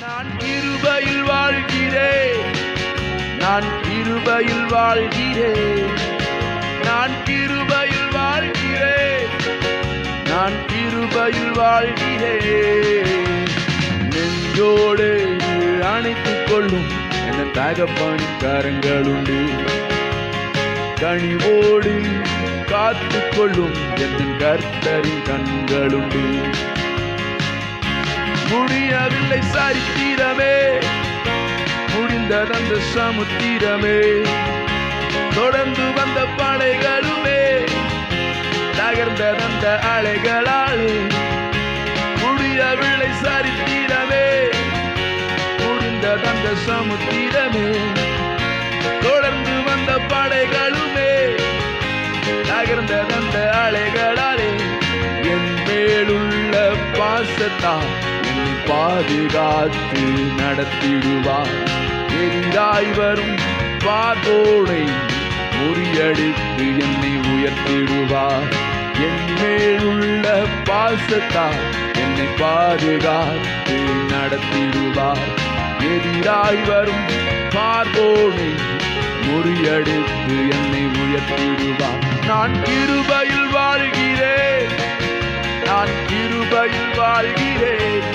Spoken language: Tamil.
நான் கிருபையில் வாழ்கிறேன், நான் கிருபையில் வாழ்கிறேன், நான் கிருபையில் வாழ்கிறேன், நான் கிருபையில் வாழ்கிறேன். நெஞ்சோடு அணைத்துக் கொள்ளும் என் தகப்பனின் கரங்களுண்டு, கனிவோடு காத்துக் கொள்ளும் என் கர்த்தரின் கண்களுண்டு. முடியவில்லை சரித்திரமே, முடிந்ததந்த சமுத்திரமே, தொடர்ந்து வந்த படைகளுமே தகர்ந்ததந்த அலைகளாலே. முடியவில்லை சரித்திரமே, முடிந்ததந்த சமுத்திரமே, தொடர்ந்து வந்த படைகளுமே தகர்ந்ததந்த அலைகளாலே. என் மேலுள்ள பாசத்தால் என்னை பாதுகாத்து நடத்திடுவார். எதிராய் வரும் பாதோடை முறியடித்து என்னை உயர்த்திடுவார். என் மேலுள்ள பாசத்தால் என்னை பாதுகாத்து நடத்திடுவார். எதிராய் வரும் பாதோடை முறியடித்து என்னை உயர்த்திடுவார். நான் கிருபையில் வாழ்கிறேன், நான் கிருபையில் வாழ்கிறேன்,